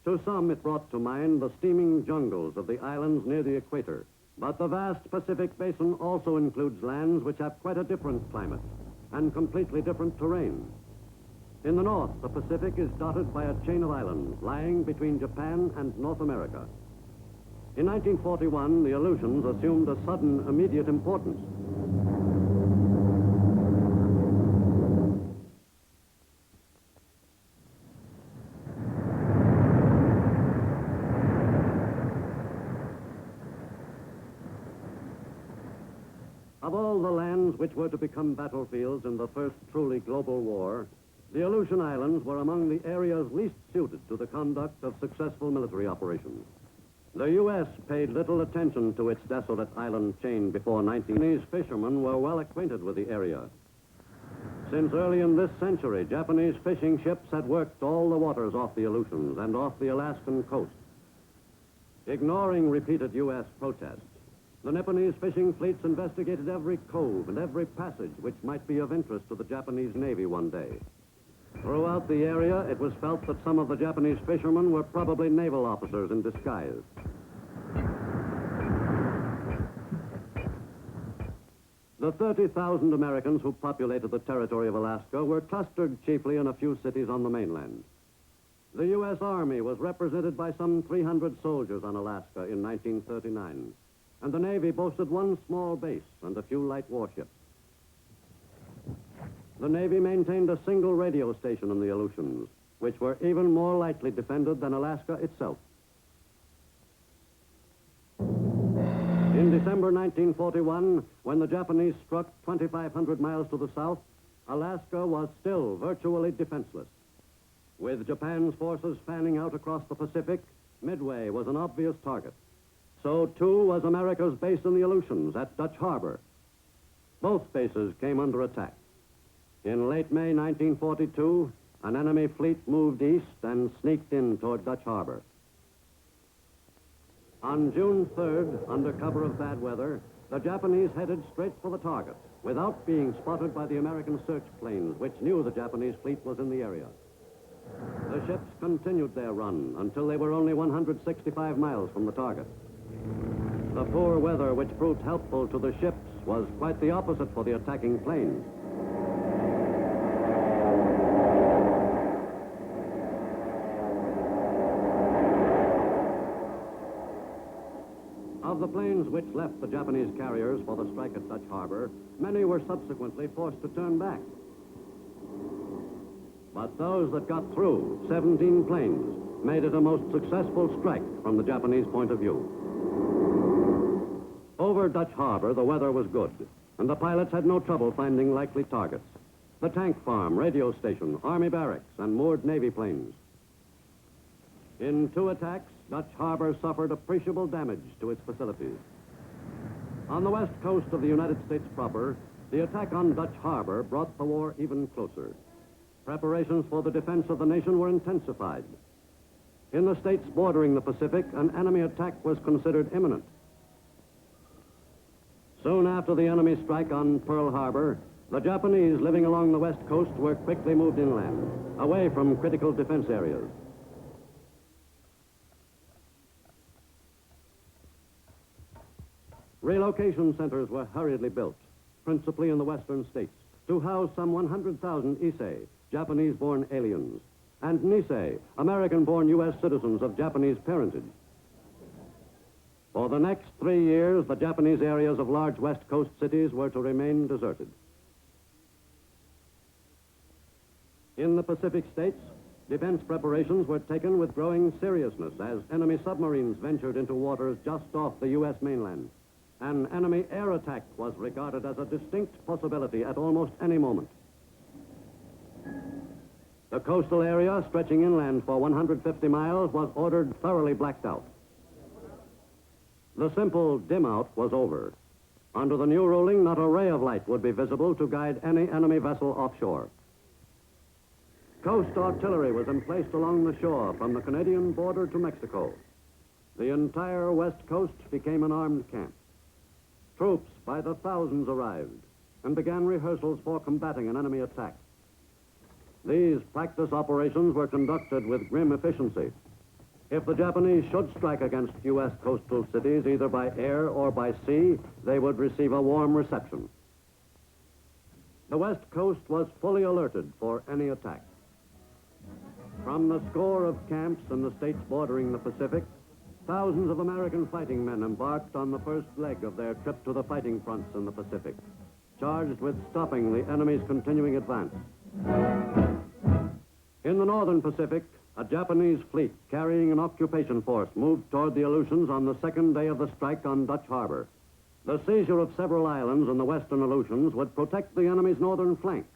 To some, it brought to mind the steaming jungles of the islands near the equator. But the vast Pacific Basin also includes lands which have quite a different climate and completely different terrain. In the north, the Pacific is dotted by a chain of islands lying between Japan and North America. In 1941, the Aleutians assumed a sudden, immediate importance. Of all the lands which were to become battlefields in the first truly global war, the Aleutian Islands were among the areas least suited to the conduct of successful military operations. The U.S. paid little attention to its desolate island chain before 19. These fishermen were well acquainted with the area. Since early in this century, Japanese fishing ships had worked all the waters off the Aleutians and off the Alaskan coast. Ignoring repeated U.S. protests, the Nipponese fishing fleets investigated every cove and every passage which might be of interest to the Japanese Navy one day. Throughout the area, it was felt that some of the Japanese fishermen were probably naval officers in disguise. The 30,000 Americans who populated the territory of Alaska were clustered chiefly in a few cities on the mainland. The U.S. Army was represented by some 300 soldiers on Alaska in 1939, and the Navy boasted one small base and a few light warships. The Navy maintained a single radio station in the Aleutians, which were even more lightly defended than Alaska itself. In December 1941, when the Japanese struck 2,500 miles to the south, Alaska was still virtually defenseless. With Japan's forces fanning out across the Pacific, Midway was an obvious target. So, too, was America's base in the Aleutians at Dutch Harbor. Both bases came under attack. In late May 1942, an enemy fleet moved east and sneaked in toward Dutch Harbor. On June 3rd, under cover of bad weather, the Japanese headed straight for the target, without being spotted by the American search planes, which knew the Japanese fleet was in the area. The ships continued their run until they were only 165 miles from the target. The poor weather, which proved helpful to the ships, was quite the opposite for the attacking planes. Of the planes which left the Japanese carriers for the strike at Dutch Harbor, many were subsequently forced to turn back. But those that got through, 17 planes, made it a most successful strike from the Japanese point of view. Over Dutch Harbor, the weather was good, and the pilots had no trouble finding likely targets. The tank farm, radio station, Army barracks, and moored Navy planes. In 2 attacks, Dutch Harbor suffered appreciable damage to its facilities. On the west coast of the United States proper, the attack on Dutch Harbor brought the war even closer. Preparations for the defense of the nation were intensified. In the states bordering the Pacific, an enemy attack was considered imminent. Soon after the enemy strike on Pearl Harbor, the Japanese living along the west coast were quickly moved inland, away from critical defense areas. Relocation centers were hurriedly built, principally in the western states, to house some 100,000 Issei, Japanese-born aliens, and Nisei, American-born U.S. citizens of Japanese parentage. For the next 3 years, the Japanese areas of large West Coast cities were to remain deserted. In the Pacific states, defense preparations were taken with growing seriousness as enemy submarines ventured into waters just off the U.S. mainland. An enemy air attack was regarded as a distinct possibility at almost any moment. The coastal area, stretching inland for 150 miles, was ordered thoroughly blacked out. The simple dim out was over. Under the new ruling, not a ray of light would be visible to guide any enemy vessel offshore. Coast artillery was emplaced along the shore from the Canadian border to Mexico. The entire West Coast became an armed camp. Troops by the thousands arrived and began rehearsals for combating an enemy attack. These practice operations were conducted with grim efficiency. If the Japanese should strike against U.S. coastal cities, either by air or by sea, they would receive a warm reception. The West Coast was fully alerted for any attack. From the score of camps in the states bordering the Pacific, thousands of American fighting men embarked on the first leg of their trip to the fighting fronts in the Pacific, charged with stopping the enemy's continuing advance. In the northern Pacific, a Japanese fleet carrying an occupation force moved toward the Aleutians on the second day of the strike on Dutch Harbor. The seizure of several islands in the western Aleutians would protect the enemy's northern flank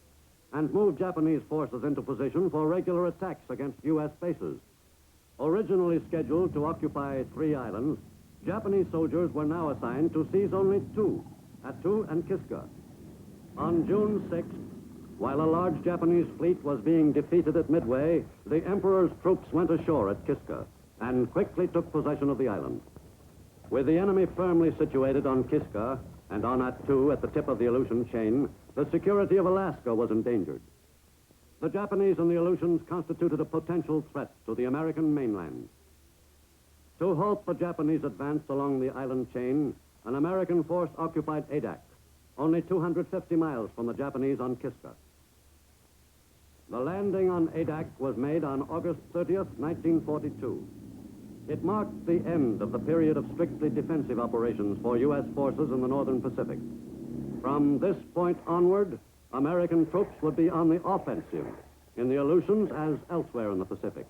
and move Japanese forces into position for regular attacks against U.S. bases. Originally scheduled to occupy 3 islands, Japanese soldiers were now assigned to seize only 2, Attu and Kiska. On June 6th, while a large Japanese fleet was being defeated at Midway, the Emperor's troops went ashore at Kiska and quickly took possession of the island. With the enemy firmly situated on Kiska and on Attu at the tip of the Aleutian chain, the security of Alaska was endangered. The Japanese and the Aleutians constituted a potential threat to the American mainland. To halt the Japanese advance along the island chain, an American force occupied Adak, only 250 miles from the Japanese on Kiska. The landing on Adak was made on August 30th, 1942. It marked the end of the period of strictly defensive operations for U.S. forces in the northern Pacific. From this point onward, American troops would be on the offensive in the Aleutians as elsewhere in the Pacific.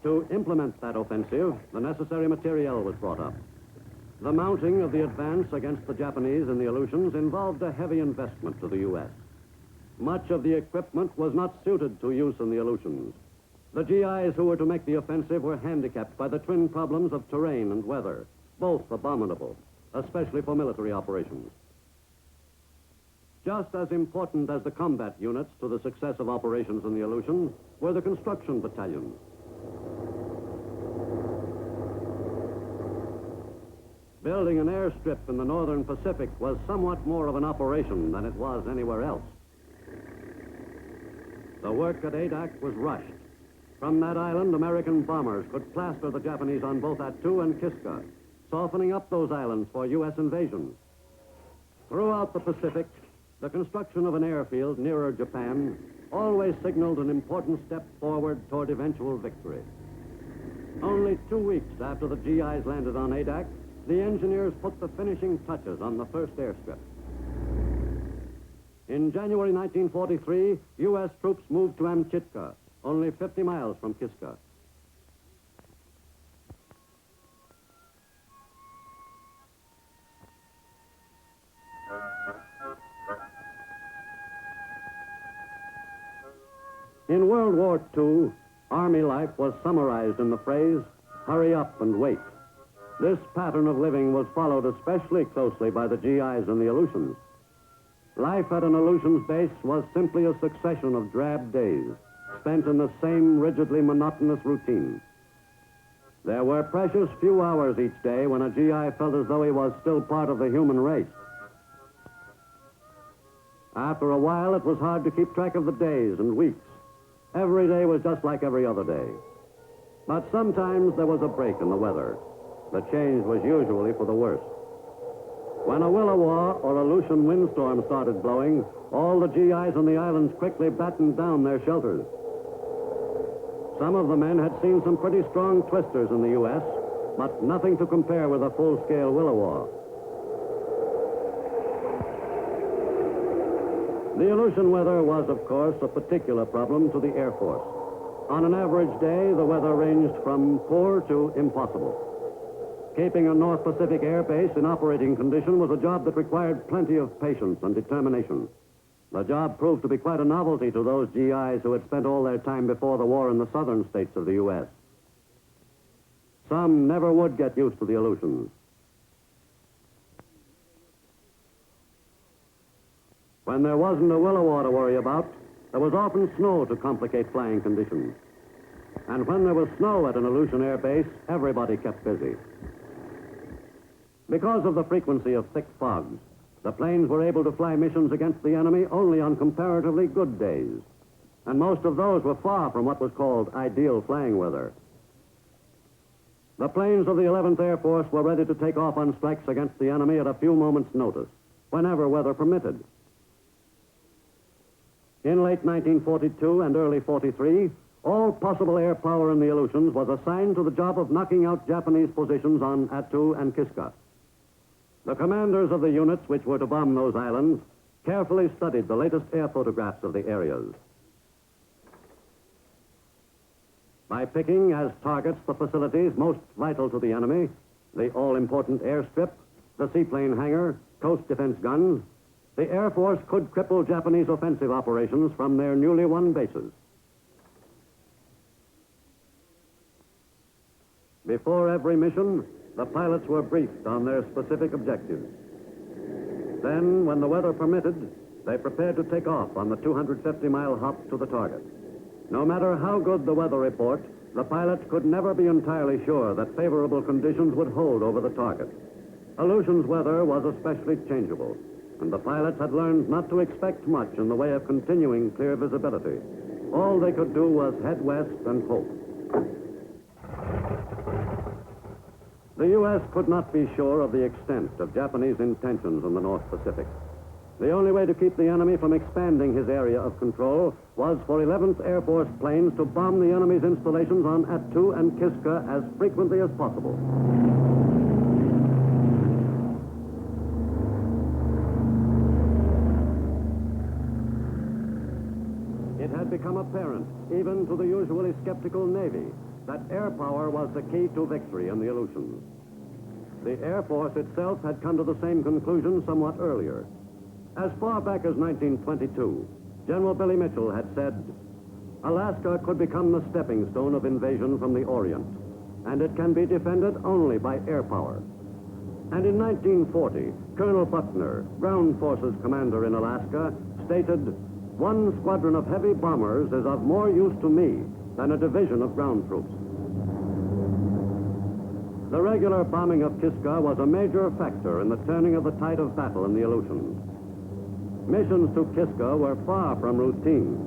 To implement that offensive, the necessary materiel was brought up. The mounting of the advance against the Japanese in the Aleutians involved a heavy investment to the U.S. Much of the equipment was not suited to use in the Aleutians. The GIs who were to make the offensive were handicapped by the twin problems of terrain and weather, both abominable, especially for military operations. Just as important as the combat units to the success of operations in the Aleutians were the construction battalions. Building an airstrip in the northern Pacific was somewhat more of an operation than it was anywhere else. The work at Adak was rushed. From that island, American bombers could plaster the Japanese on both Attu and Kiska, softening up those islands for U.S. invasion. Throughout the Pacific, the construction of an airfield nearer Japan always signaled an important step forward toward eventual victory. Only 2 weeks after the GIs landed on Adak, the engineers put the finishing touches on the first airstrip. In January 1943, U.S. troops moved to Amchitka, only 50 miles from Kiska. In World War II, Army life was summarized in the phrase, hurry up and wait. This pattern of living was followed especially closely by the GIs in the Aleutians. Life at an Aleutians base was simply a succession of drab days, spent in the same rigidly monotonous routine. There were precious few hours each day when a GI felt as though he was still part of the human race. After a while, it was hard to keep track of the days and weeks. Every day was just like every other day. But sometimes there was a break in the weather. The change was usually for the worse. When a willowaw or Aleutian windstorm started blowing, all the GIs on the islands quickly battened down their shelters. Some of the men had seen some pretty strong twisters in the U.S., but nothing to compare with a full-scale willowaw. The Aleutian weather was, of course, a particular problem to the Air Force. On an average day, the weather ranged from poor to impossible. Keeping a North Pacific air base in operating condition was a job that required plenty of patience and determination. The job proved to be quite a novelty to those GIs who had spent all their time before the war in the southern states of the U.S. Some never would get used to the Aleutians. When there wasn't a willowaw to worry about, there was often snow to complicate flying conditions. And when there was snow at an Aleutian air base, everybody kept busy. Because of the frequency of thick fogs, the planes were able to fly missions against the enemy only on comparatively good days. And most of those were far from what was called ideal flying weather. The planes of the 11th Air Force were ready to take off on strikes against the enemy at a few moments' notice, whenever weather permitted. In late 1942 and early 43, all possible air power in the Aleutians was assigned to the job of knocking out Japanese positions on Attu and Kiska. The commanders of the units which were to bomb those islands carefully studied the latest air photographs of the areas. By picking as targets the facilities most vital to the enemy, the all-important airstrip, the seaplane hangar, coast defense guns, the Air Force could cripple Japanese offensive operations from their newly won bases. Before every mission, the pilots were briefed on their specific objectives. Then, when the weather permitted, they prepared to take off on the 250-mile hop to the target. No matter how good the weather report, the pilots could never be entirely sure that favorable conditions would hold over the target. Aleutians weather was especially changeable, and the pilots had learned not to expect much in the way of continuing clear visibility. All they could do was head west and hope. The U.S. could not be sure of the extent of Japanese intentions in the North Pacific. The only way to keep the enemy from expanding his area of control was for 11th Air Force planes to bomb the enemy's installations on Attu and Kiska as frequently as possible. It had become apparent, even to the usually skeptical Navy, that air power was the key to victory in the Aleutians. The Air Force itself had come to the same conclusion somewhat earlier. As far back as 1922, General Billy Mitchell had said, Alaska could become the stepping stone of invasion from the Orient, and it can be defended only by air power. And in 1940, Colonel Buckner, Ground Forces commander in Alaska, stated, "One squadron of heavy bombers is of more use to me than a division of ground troops." The regular bombing of Kiska was a major factor in the turning of the tide of battle in the Aleutians. Missions to Kiska were far from routine.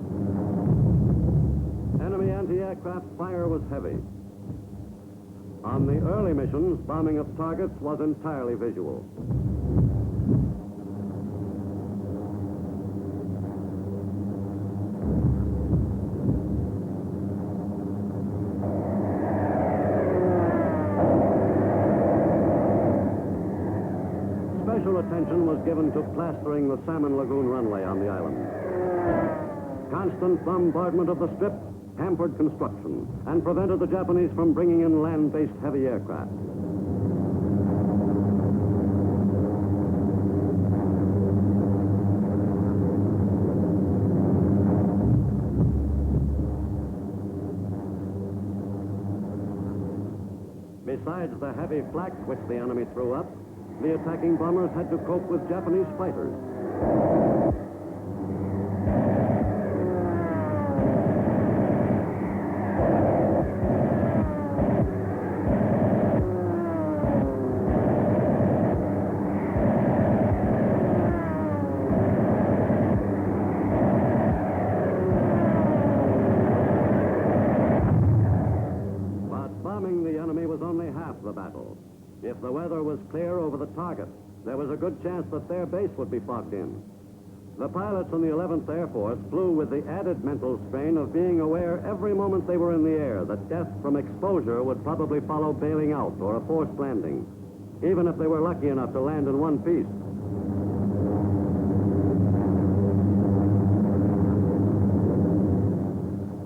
Enemy anti-aircraft fire was heavy. On the early missions, bombing of targets was entirely visual. Special attention was given to plastering the Salmon Lagoon runway on the island. Constant bombardment of the strip hampered construction and prevented the Japanese from bringing in land-based heavy aircraft. Besides the heavy flak which the enemy threw up, the attacking bombers had to cope with Japanese fighters. But bombing the enemy was only half the battle. If the weather was clear over the target, there was a good chance that their base would be fogged in. The pilots in the 11th Air Force flew with the added mental strain of being aware every moment they were in the air that death from exposure would probably follow bailing out or a forced landing, even if they were lucky enough to land in one piece.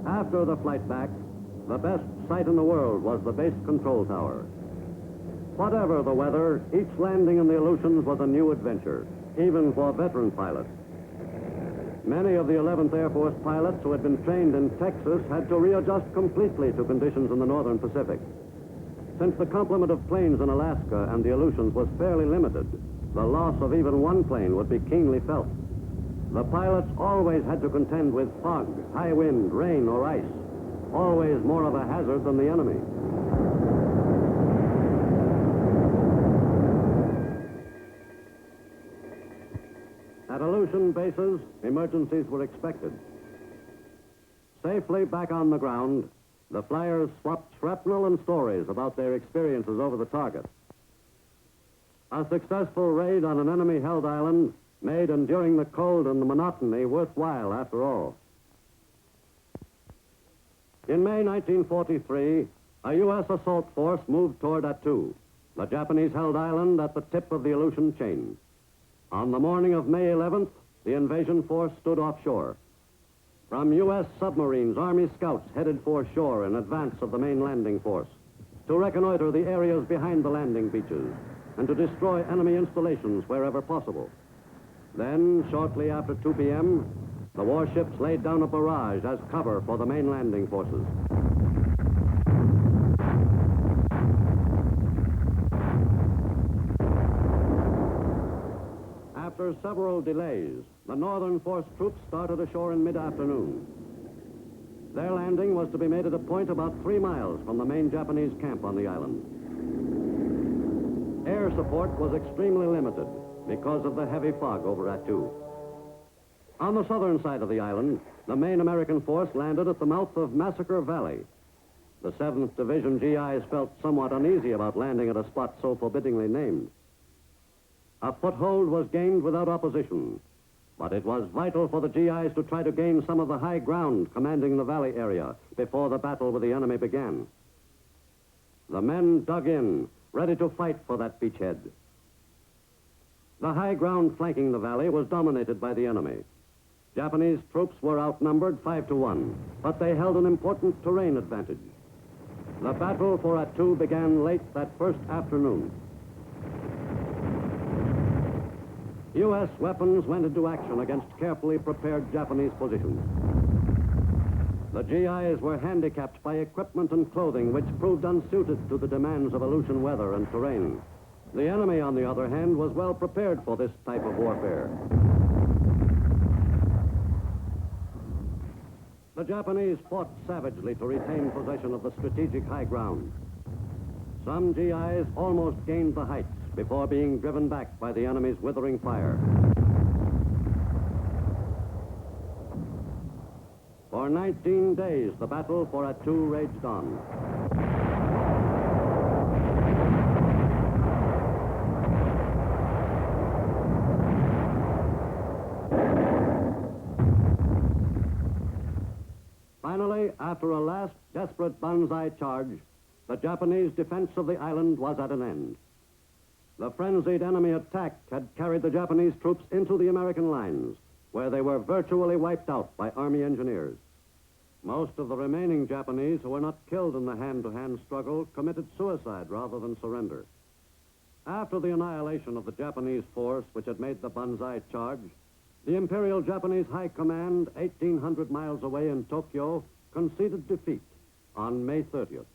After the flight back, the best sight in the world was the base control tower. Whatever the weather, each landing in the Aleutians was a new adventure, even for veteran pilots. Many of the 11th Air Force pilots who had been trained in Texas had to readjust completely to conditions in the northern Pacific. Since the complement of planes in Alaska and the Aleutians was fairly limited, the loss of even one plane would be keenly felt. The pilots always had to contend with fog, high wind, rain, or ice, always more of a hazard than the enemy. At Aleutian bases, emergencies were expected. Safely back on the ground, The flyers swapped shrapnel and stories about their experiences over the target. A successful raid on an enemy-held island made enduring the cold and the monotony worthwhile after all. In May 1943, a U.S. assault force moved toward Attu, the Japanese-held island at the tip of the Aleutian chain. On the morning of May 11th, the invasion force stood offshore. From U.S. submarines, Army scouts headed for shore in advance of the main landing force to reconnoiter the areas behind the landing beaches and to destroy enemy installations wherever possible. Then, shortly after 2 p.m., the warships laid down a barrage as cover for the main landing forces. After several delays, the Northern Force troops started ashore in mid-afternoon. Their landing was to be made at a point about 3 miles from the main Japanese camp on the island. Air support was extremely limited because of the heavy fog over Attu. On the southern side of the island, the main American force landed at the mouth of Massacre Valley. The 7th Division GIs felt somewhat uneasy about landing at a spot so forbiddingly named. A foothold was gained without opposition, but it was vital for the GIs to try to gain some of the high ground commanding the valley area before the battle with the enemy began. The men dug in, ready to fight for that beachhead. The high ground flanking the valley was dominated by the enemy. Japanese troops were outnumbered 5-1, but they held an important terrain advantage. The battle for Attu began late that first afternoon. U.S. weapons went into action against carefully prepared Japanese positions. The GIs were handicapped by equipment and clothing which proved unsuited to the demands of Aleutian weather and terrain. The enemy, on the other hand, was well prepared for this type of warfare. The Japanese fought savagely to retain possession of the strategic high ground. Some GIs almost gained the heights before being driven back by the enemy's withering fire. For 19 days, the battle for Attu raged on. Finally, after a last desperate banzai charge, the Japanese defense of the island was at an end. The frenzied enemy attack had carried the Japanese troops into the American lines, where they were virtually wiped out by Army engineers. Most of the remaining Japanese who were not killed in the hand-to-hand struggle committed suicide rather than surrender. After the annihilation of the Japanese force which had made the banzai charge, the Imperial Japanese High Command, 1,800 miles away in Tokyo, conceded defeat on May 30th.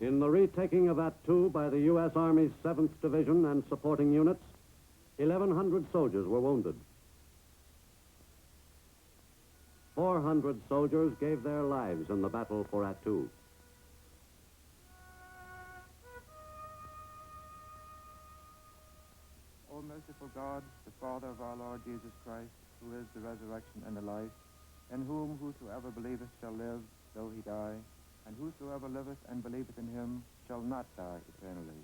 In the retaking of Attu by the U.S. Army's 7th Division and supporting units, 1,100 soldiers were wounded. 400 soldiers gave their lives in the battle for Attu. O merciful God, the Father of our Lord Jesus Christ, who is the resurrection and the life, in whom whosoever believeth shall live, though he die, and whosoever liveth and believeth in him shall not die eternally,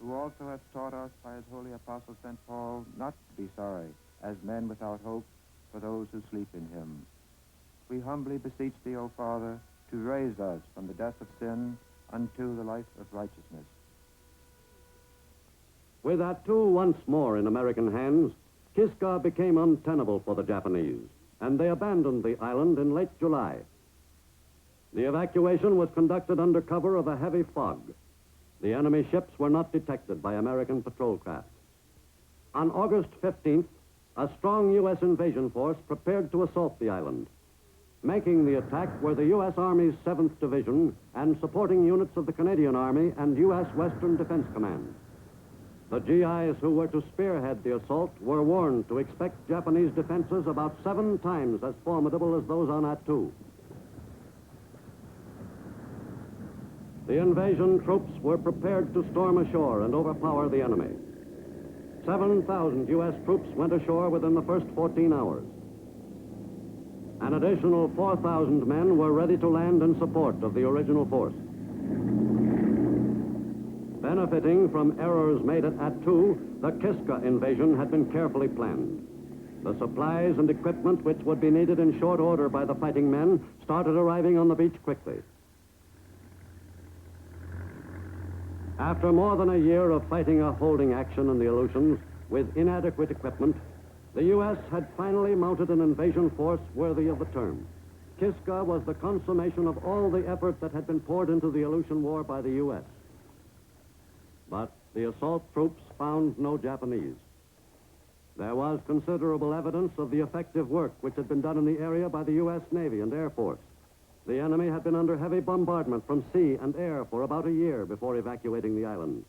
who also hath taught us by his holy apostle St. Paul not to be sorry, as men without hope, for those who sleep in him. We humbly beseech thee, O Father, to raise us from the death of sin unto the life of righteousness. With Attu once more in American hands, Kiska became untenable for the Japanese, and they abandoned the island in late July. The evacuation was conducted under cover of a heavy fog. The enemy ships were not detected by American patrol craft. On August 15th, a strong U.S. invasion force prepared to assault the island. Making the attack were the U.S. Army's 7th Division and supporting units of the Canadian Army and U.S. Western Defense Command. The GIs who were to spearhead the assault were warned to expect Japanese defenses about 7 times as formidable as those on Attu. The invasion troops were prepared to storm ashore and overpower the enemy. 7,000 U.S. troops went ashore within the first 14 hours. An additional 4,000 men were ready to land in support of the original force. Benefiting from errors made at Attu, the Kiska invasion had been carefully planned. The supplies and equipment which would be needed in short order by the fighting men started arriving on the beach quickly. After more than a year of fighting a holding action in the Aleutians with inadequate equipment, the U.S. had finally mounted an invasion force worthy of the term. Kiska was the consummation of all the effort that had been poured into the Aleutian War by the U.S. But the assault troops found no Japanese. There was considerable evidence of the effective work which had been done in the area by the U.S. Navy and Air Force. The enemy had been under heavy bombardment from sea and air for about a year before evacuating the island.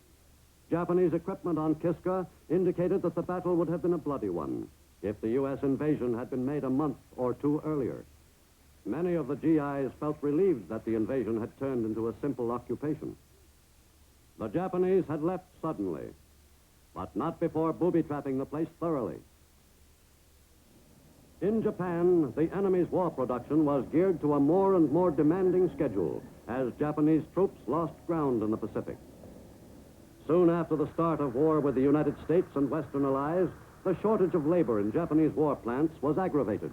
Japanese equipment on Kiska indicated that the battle would have been a bloody one if the U.S. invasion had been made a month or two earlier. Many of the GIs felt relieved that the invasion had turned into a simple occupation. The Japanese had left suddenly, but not before booby-trapping the place thoroughly. In Japan, the enemy's war production was geared to a more and more demanding schedule as Japanese troops lost ground in the Pacific. Soon after the start of war with the United States and Western allies, the shortage of labor in Japanese war plants was aggravated.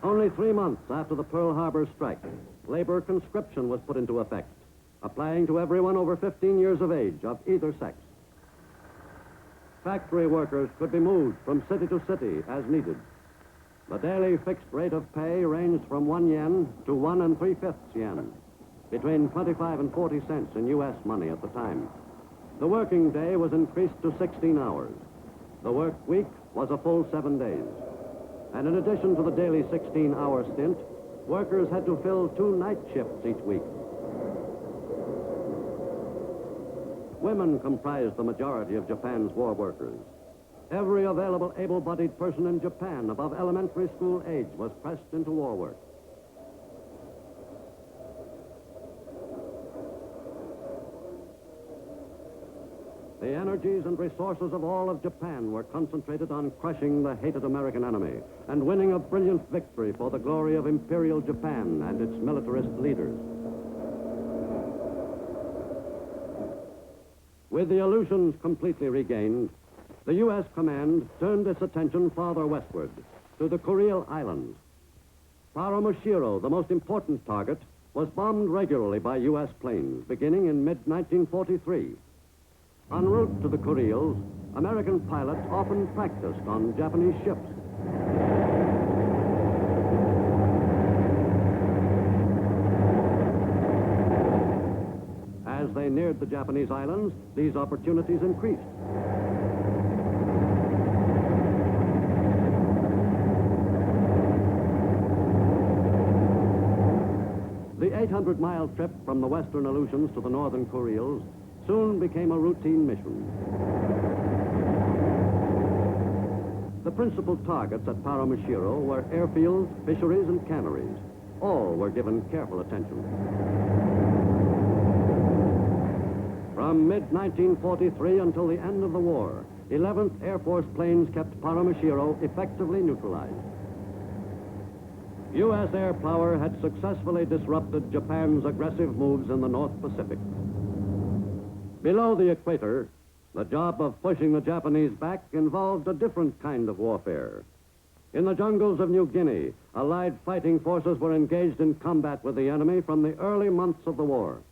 Only 3 months after the Pearl Harbor strike, labor conscription was put into effect, applying to everyone over 15 years of age of either sex. Factory workers could be moved from city to city as needed. The daily fixed rate of pay ranged from 1 yen to 1 3/5 yen, between 25 and 40 cents in U.S. money at the time. The working day was increased to 16 hours. The work week was a full 7 days. And in addition to the daily 16-hour stint, workers had to fill 2 night shifts each week. Women comprised the majority of Japan's war workers. Every available able-bodied person in Japan above elementary school age was pressed into war work. The energies and resources of all of Japan were concentrated on crushing the hated American enemy and winning a brilliant victory for the glory of Imperial Japan and its militarist leaders. With the Aleutians completely regained, the U.S. command turned its attention farther westward to the Kuril Islands. Paramushiro, the most important target, was bombed regularly by U.S. planes beginning in mid-1943. En route to the Kurils, American pilots often practiced on Japanese ships. As they neared the Japanese islands, these opportunities increased. The 800-mile trip from the western Aleutians to the northern Kurils soon became a routine mission. The principal targets at Paramushiro were airfields, fisheries, and canneries. All were given careful attention. From mid-1943 until the end of the war, 11th Air Force planes kept Paramushiro effectively neutralized. U.S. air power had successfully disrupted Japan's aggressive moves in the North Pacific. Below the equator, the job of pushing the Japanese back involved a different kind of warfare. In the jungles of New Guinea, Allied fighting forces were engaged in combat with the enemy from the early months of the war.